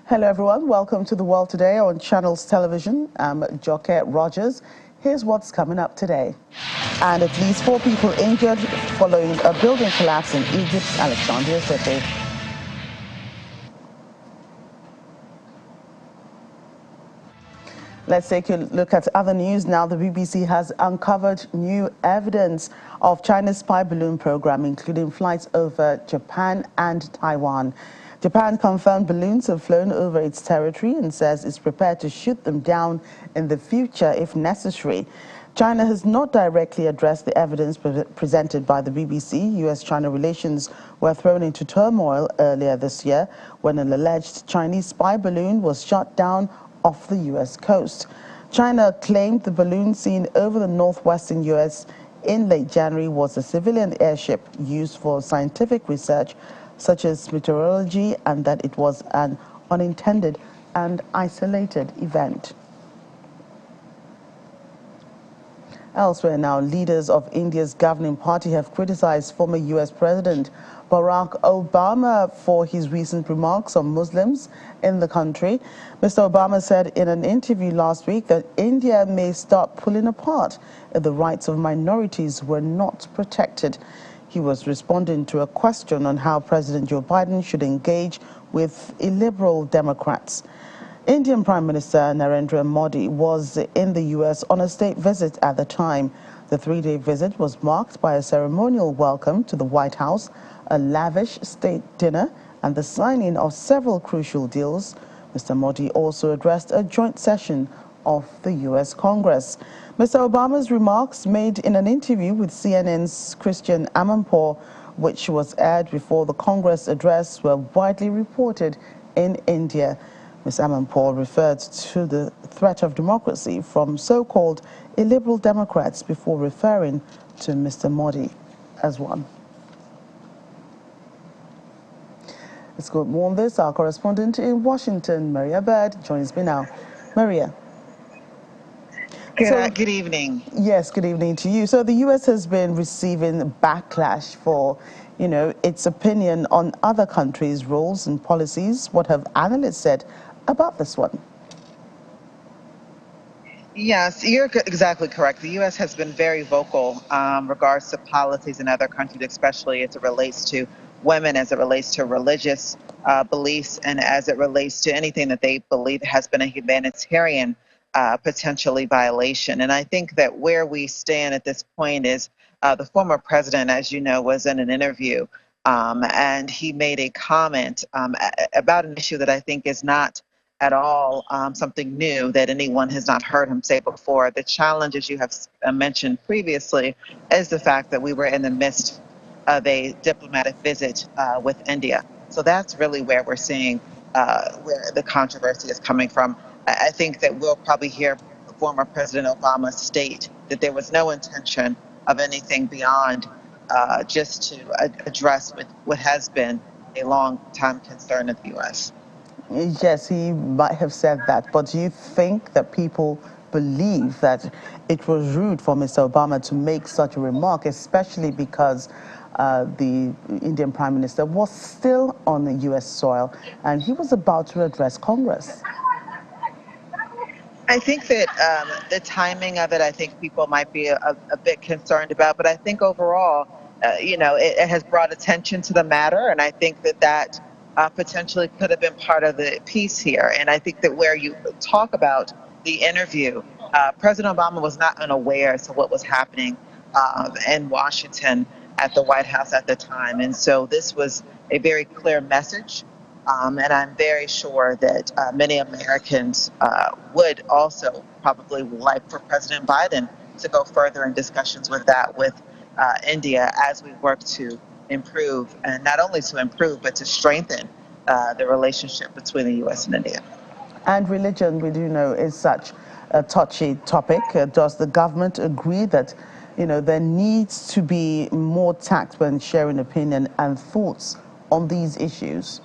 Hello everyone, welcome to The World Today on Channels Television. I'm Joket Rogers. Here's what's coming up today. And at least 4 people injured following a building collapse in Egypt's Alexandria city. Let's take a look at other news now. The BBC has uncovered new evidence of China's spy balloon program, including flights over Japan and Taiwan. Japan confirmed balloons have flown over its territory and says it's prepared to shoot them down in the future if necessary. China has not directly addressed the evidence presented by the BBC. US-China relations were thrown into turmoil earlier this year when an alleged Chinese spy balloon was shot down off the US coast. China claimed the balloon seen over the northwestern US in late January was a civilian airship used for scientific research such as meteorology, and that it was an unintended and isolated event. Elsewhere now, leaders of India's governing party have criticized former US President Barack Obama for his recent remarks on Muslims in the country. Mr. Obama said in an interview last week that India may start pulling apart if the rights of minorities were not protected. He was responding to a question on how President Joe Biden should engage with illiberal Democrats. Indian Prime Minister Narendra Modi was in the U.S. on a state visit at the time. The 3-day visit was marked by a ceremonial welcome to the White House, a lavish state dinner, and the signing of several crucial deals. Mr. Modi also addressed a joint session of the U.S. Congress. Mr. Obama's remarks, made in an interview with CNN's Christian Amanpour, which was aired before the Congress address, were widely reported in India. Ms. Amanpour referred to the threat of democracy from so-called illiberal Democrats before referring to Mr. Modi as one. Let's go more on this. Our correspondent in Washington, Maria Bird, joins me now. Maria. Good evening. Yes, good evening to you. So the U.S. has been receiving backlash for, its opinion on other countries' rules and policies. What have analysts said about this one? Yes, you're exactly correct. The U.S. has been very vocal regards to policies in other countries, especially as it relates to women, as it relates to religious beliefs, and as it relates to anything that they believe has been a humanitarian potentially violation. And I think that where we stand at this point is the former president, as you know, was in an interview and he made a comment about an issue that I think is not at all something new that anyone has not heard him say before. The challenge, as you have mentioned previously, is the fact that we were in the midst of a diplomatic visit with India. So that's really where we're seeing where the controversy is coming from. I think that we'll probably hear former President Obama state that there was no intention of anything beyond just to address what has been a long time concern of the U.S. Yes, he might have said that, but do you think that people believe that it was rude for Mr. Obama to make such a remark, especially because the Indian Prime Minister was still on the U.S. soil and he was about to address Congress? I think that the timing of it, I think people might be a bit concerned about, but I think overall, it has brought attention to the matter, and I think that potentially could have been part of the piece here. And I think that where you talk about the interview, President Obama was not unaware as to what was happening in Washington at the White House at the time. And so this was a very clear message. And I'm very sure that many Americans would also probably like for President Biden to go further in discussions with India as we work to improve, and not only to improve, but to strengthen the relationship between the U.S. and India. And religion, we do know, is such a touchy topic. Does the government agree that, there needs to be more tact when sharing opinion and thoughts on these issues?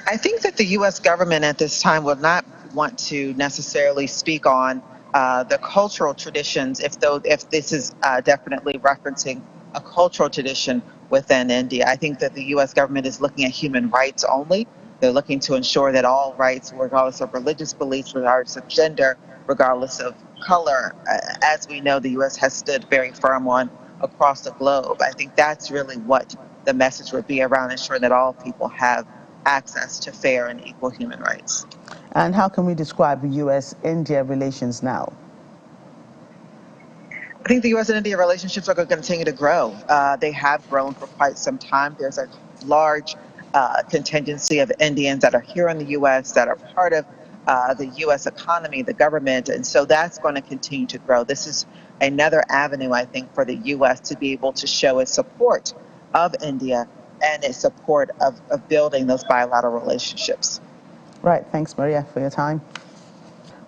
I think that the U.S. government at this time will not want to necessarily speak on the cultural traditions, if this is definitely referencing a cultural tradition within India. I think that the U.S. government is looking at human rights only. They're looking to ensure that all rights, regardless of religious beliefs, regardless of gender, regardless of color, as we know, the U.S. has stood very firm on across the globe. I think that's really what the message would be around ensuring that all people have access to fair and equal human rights. And how can we describe U.S.-India relations now? I think the U.S. and India relationships are going to continue to grow. They have grown for quite some time. There's a large contingency of Indians that are here in the U.S. that are part of the U.S. economy, the government, and so that's going to continue to grow. This is another avenue, I think, for the U.S. to be able to show its support of India and its support of building those bilateral relationships. Right. Thanks, Maria, for your time.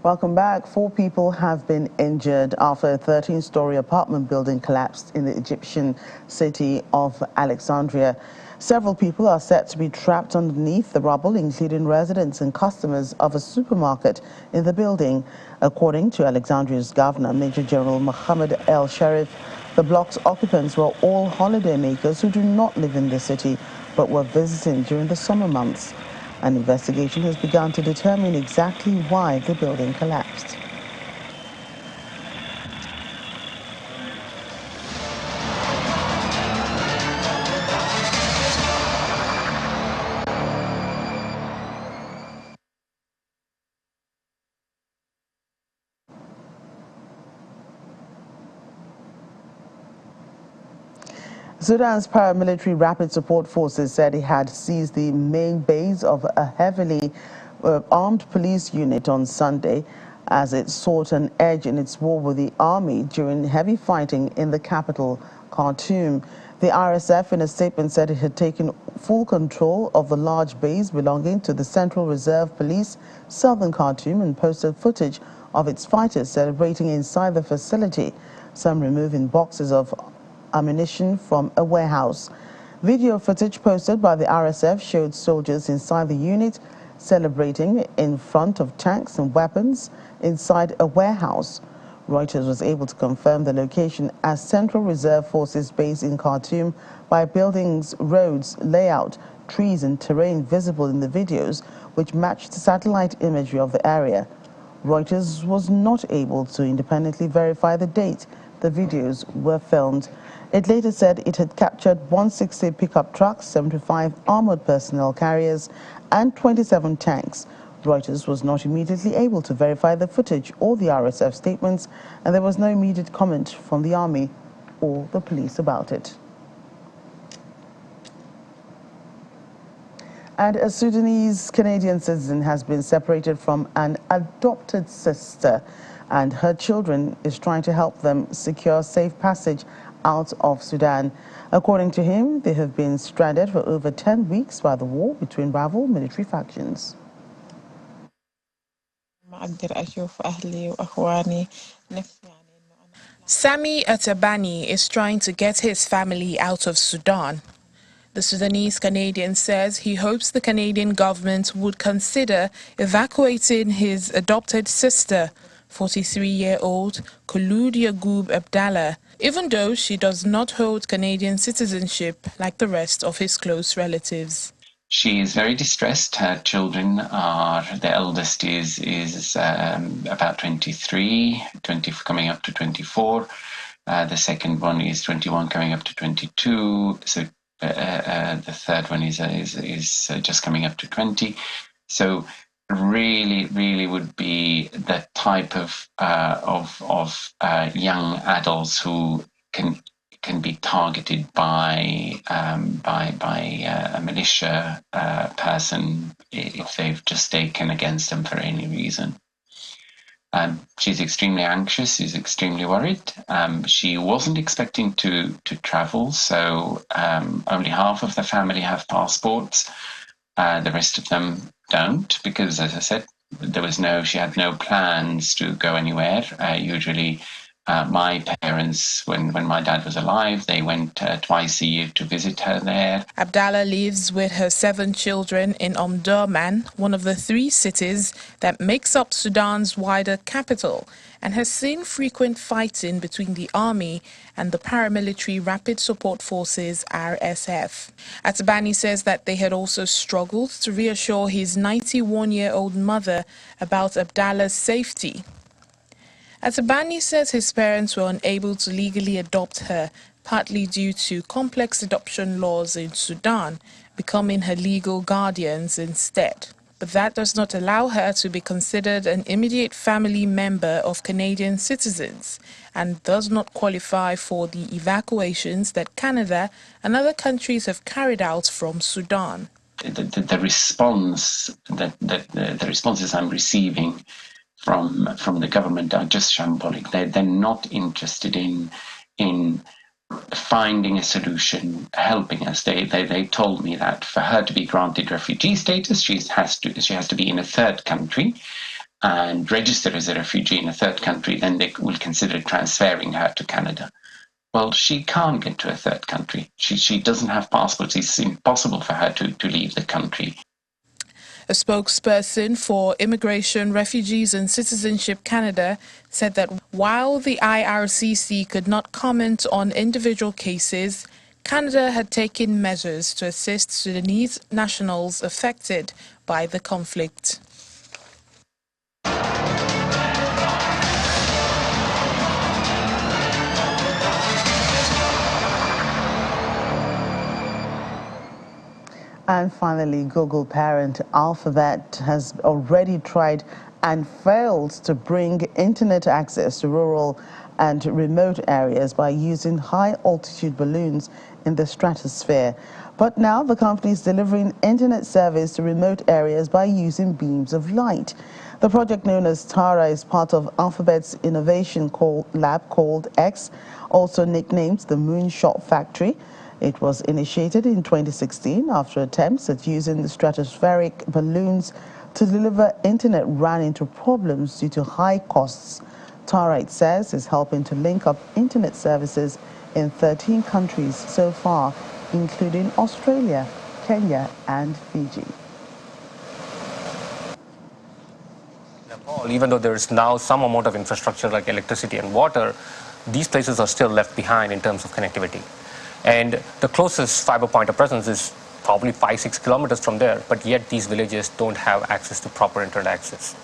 Welcome back. 4 people have been injured after a 13-story apartment building collapsed in the Egyptian city of Alexandria. Several people are said to be trapped underneath the rubble, including residents and customers of a supermarket in the building. According to Alexandria's governor, Major General Mohammed El Sharif, the block's occupants were all holidaymakers who do not live in the city but were visiting during the summer months. An investigation has begun to determine exactly why the building collapsed. Sudan's paramilitary rapid support forces said it had seized the main base of a heavily armed police unit on Sunday as it sought an edge in its war with the army during heavy fighting in the capital, Khartoum. The RSF, in a statement, said it had taken full control of the large base belonging to the Central Reserve Police, southern Khartoum, and posted footage of its fighters celebrating inside the facility, some removing boxes of ammunition from a warehouse. Video footage posted by the RSF showed soldiers inside the unit celebrating in front of tanks and weapons inside a warehouse. Reuters was able to confirm the location as Central Reserve Forces base in Khartoum by buildings, roads, layout, trees and terrain visible in the videos, which matched satellite imagery of the area. Reuters was not able to independently verify the date the videos were filmed. It later said it had captured 160 pickup trucks, 75 armored personnel carriers, and 27 tanks. Reuters was not immediately able to verify the footage or the RSF statements, and there was no immediate comment from the army or the police about it. And a Sudanese Canadian citizen has been separated from an adopted sister, and her children is trying to help them secure safe passage out of Sudan. According to him, they have been stranded for over 10 weeks by the war between rival military factions. Sami Atabani is trying to get his family out of Sudan. The Sudanese Canadian says he hopes the Canadian government would consider evacuating his adopted sister, 43-year-old Khulud Yagub Abdallah, even though she does not hold Canadian citizenship like the rest of his close relatives. She is very distressed. Her children are, the eldest is about 23, coming up to 24. The second one is 21, coming up to 22. So the third one is just coming up to 20. So really would be the type of young adults who can be targeted by a militia person if they've just taken against them for any reason. She's extremely anxious. She's extremely worried. She wasn't expecting to travel, so only half of the family have passports. The rest of them don't, because, as I said, she had no plans to go anywhere. Usually My parents, when my dad was alive, they went twice a year to visit her there. Abdallah lives with her 7 children in Omdurman, one of the 3 cities that makes up Sudan's wider capital, and has seen frequent fighting between the army and the paramilitary Rapid Support Forces RSF. Atabani says that they had also struggled to reassure his 91-year-old mother about Abdallah's safety. Atabani says his parents were unable to legally adopt her, partly due to complex adoption laws in Sudan, becoming her legal guardians instead. But that does not allow her to be considered an immediate family member of Canadian citizens and does not qualify for the evacuations that Canada and other countries have carried out from Sudan. The responses I'm receiving from the government are just shambolic. They're not interested in finding a solution, helping us. They told me that for her to be granted refugee status, she has to be in a third country and register as a refugee in a third country. Then they will consider transferring her to Canada. Well, she can't get to a third country. She doesn't have passports. It's impossible for her to leave the country. A spokesperson for Immigration, Refugees and Citizenship Canada said that while the IRCC could not comment on individual cases, Canada had taken measures to assist Sudanese nationals affected by the conflict. And finally, Google parent Alphabet has already tried and failed to bring internet access to rural and remote areas by using high-altitude balloons in the stratosphere. But now the company is delivering internet service to remote areas by using beams of light. The project, known as Tara, is part of Alphabet's innovation lab called X, also nicknamed the Moonshot Factory. It was initiated in 2016 after attempts at using the stratospheric balloons to deliver internet ran into problems due to high costs. Tara, it says, is helping to link up internet services in 13 countries so far, including Australia, Kenya, and Fiji. Nepal, even though there is now some amount of infrastructure like electricity and water, these places are still left behind in terms of connectivity. And the closest fiber point of presence is probably 5-6 kilometers from there, but yet these villages don't have access to proper internet access.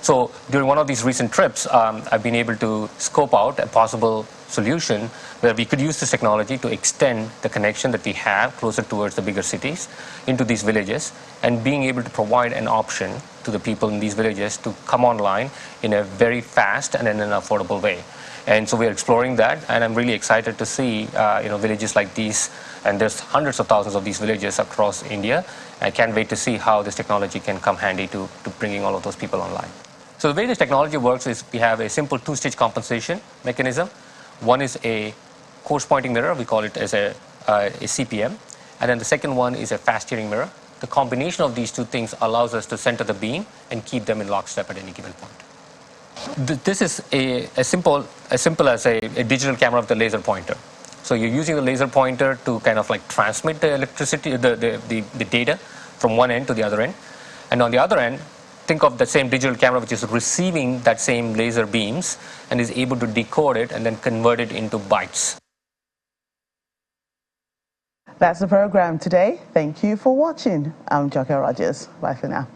So during one of these recent trips, I've been able to scope out a possible solution where we could use this technology to extend the connection that we have closer towards the bigger cities into these villages, and being able to provide an option to the people in these villages to come online in a very fast and in an affordable way. And so we're exploring that, and I'm really excited to see villages like these, and there's hundreds of thousands of these villages across India. I can't wait to see how this technology can come handy to bringing all of those people online. So the way this technology works is we have a simple 2-stage compensation mechanism. One is a coarse pointing mirror, we call it as a CPM, and then the second one is a fast steering mirror. The combination of these two things allows us to center the beam and keep them in lockstep at any given point. This is as simple as a digital camera with a laser pointer. So you're using the laser pointer to kind of like transmit the electricity, the data from one end to the other end. And on the other end, think of the same digital camera which is receiving that same laser beams and is able to decode it and then convert it into bytes. That's the program today. Thank you for watching. I'm Joker Rogers. Bye for now.